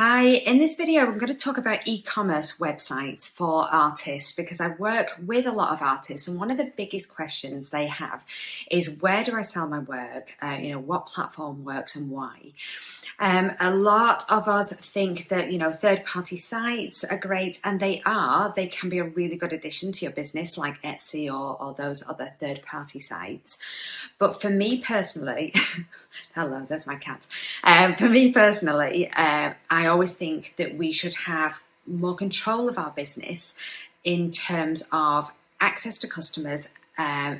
Hi, in this video, I'm going to talk about e-commerce websites for artists because I work with a lot of artists, and one of the biggest questions they have is where do I sell my work? What platform works and why? A lot of us think that, third-party sites are great, and they are. They can be a really good addition to your business, like Etsy or those other third-party sites. But for me personally, hello, there's my cat. For me personally, I always think that we should have more control of our business in terms of access to customers,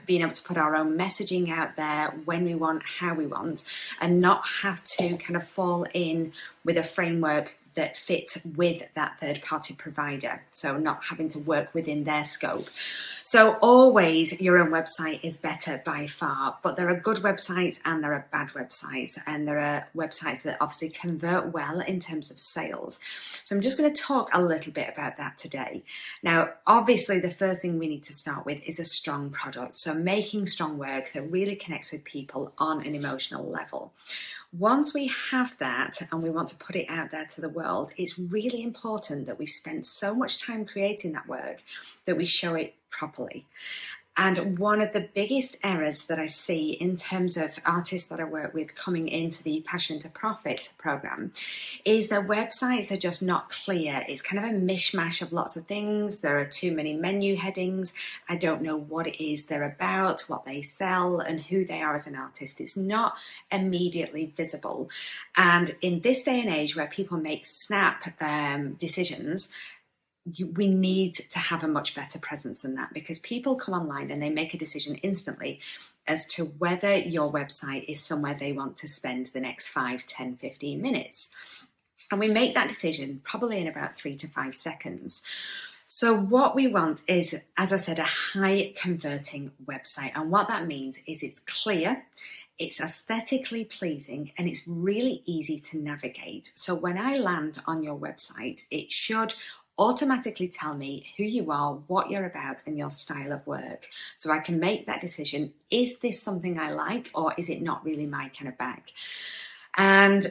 being able to put our own messaging out there when we want, how we want, and not have to kind of fall in with a framework that fits with that third-party provider, so not having to work within their scope. So always your own website is better by far, but there are good websites and there are bad websites, and there are websites that obviously convert well in terms of sales. So I'm just going to talk a little bit about that today. Now, obviously the first thing we need to start with is a strong product. So making strong work that really connects with people on an emotional level. Once we have that and we want to put it out there to the world, it's really important that we've spent so much time creating that work that we show it properly. And one of the biggest errors that I see in terms of artists that I work with coming into the Passion to Profit program is their websites are just not clear. It's kind of a mishmash of lots of things. There are too many menu headings. I don't know what it is they're about, what they sell, and who they are as an artist. It's not immediately visible. And in this day and age where people make snap decisions, we need to have a much better presence than that, because people come online and they make a decision instantly as to whether your website is somewhere they want to spend the next 5, 10, 15 minutes. And we make that decision probably in about 3 to 5 seconds. So what we want is, as I said, a high converting website. And what that means is it's clear, it's aesthetically pleasing, and it's really easy to navigate. So when I land on your website, it should automatically tell me who you are, what you're about, and your style of work. So I can make that decision. Is this something I like, or is it not really my kind of bag? And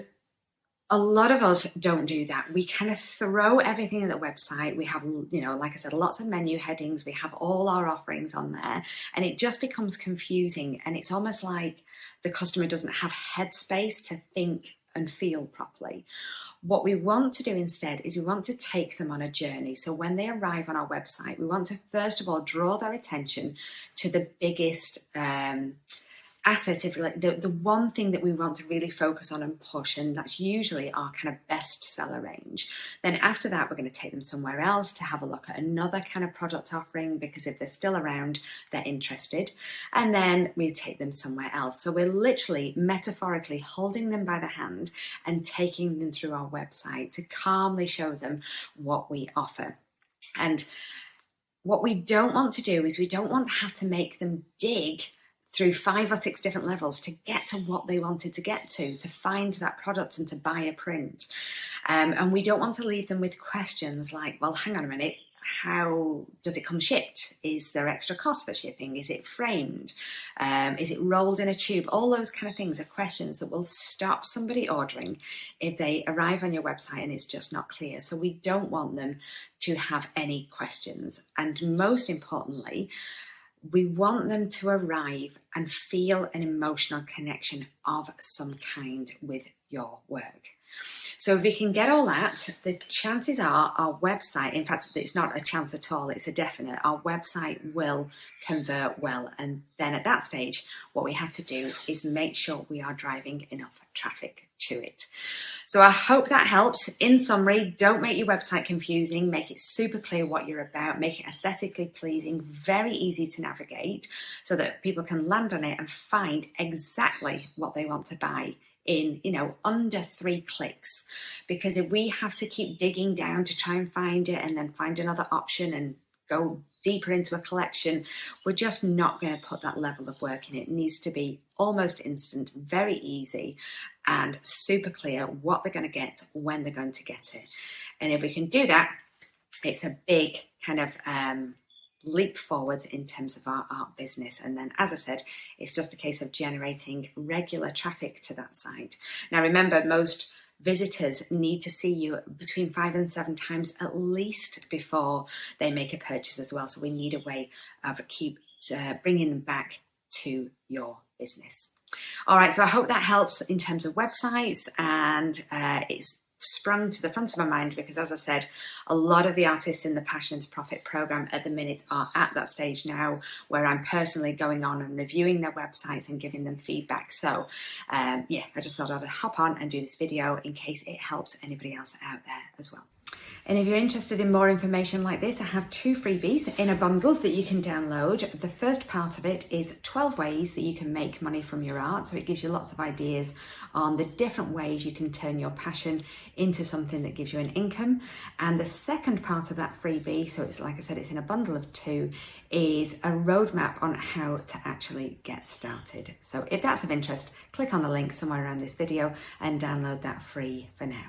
a lot of us don't do that. We kind of throw everything in the website. We have, like I said, lots of menu headings. We have all our offerings on there, and it just becomes confusing. And it's almost like the customer doesn't have headspace to think and feel properly. What we want to do instead is we want to take them on a journey. So when they arrive on our website, we want to first of all draw their attention to the biggest asset, if you like, the one thing that we want to really focus on and push, and that's usually our kind of bestseller range. Then after that, we're going to take them somewhere else to have a look at another kind of product offering, because if they're still around, they're interested. And then we take them somewhere else. So we're literally metaphorically holding them by the hand and taking them through our website to calmly show them what we offer. And what we don't want to do is we don't want to have to make them dig through 5 or 6 different levels to get to what they wanted to get to find that product and to buy a print. And we don't want to leave them with questions like, well, hang on a minute, how does it come shipped? Is there extra cost for shipping? Is it framed? Is it rolled in a tube? All those kind of things are questions that will stop somebody ordering if they arrive on your website and it's just not clear. So we don't want them to have any questions. And most importantly, we want them to arrive and feel an emotional connection of some kind with your work. So if we can get all that, the chances are our website, in fact, it's not a chance at all, it's a definite, our website will convert well. And then at that stage, what we have to do is make sure we are driving enough traffic to it. So I hope that helps. In summary, don't make your website confusing. Make it super clear what you're about. Make it aesthetically pleasing, very easy to navigate, so that people can land on it and find exactly what they want to buy in, under 3 clicks. Because if we have to keep digging down to try and find it and then find another option and go deeper into a collection, we're just not going to put that level of work in it. It needs to be almost instant, very easy, and super clear what they're going to get when they're going to get it. And if we can do that, it's a big kind of leap forwards in terms of our art business. And then, as I said, it's just a case of generating regular traffic to that site. Now, remember, most visitors need to see you between 5 and 7 times at least before they make a purchase as well. So we need a way of bringing them back to your business. All right, so I hope that helps in terms of websites, and it's sprung to the front of my mind because, as I said, a lot of the artists in the Passion to Profit program at the minute are at that stage now where I'm personally going on and reviewing their websites and giving them feedback. So yeah, I just thought I'd hop on and do this video in case it helps anybody else out there as well. And if you're interested in more information like this, I have 2 freebies in a bundle that you can download. The first part of it is 12 ways that you can make money from your art. So it gives you lots of ideas on the different ways you can turn your passion into something that gives you an income. And the second part of that freebie, so it's like I said, it's in a bundle of 2, is a roadmap on how to actually get started. So if that's of interest, click on the link somewhere around this video and download that free for now.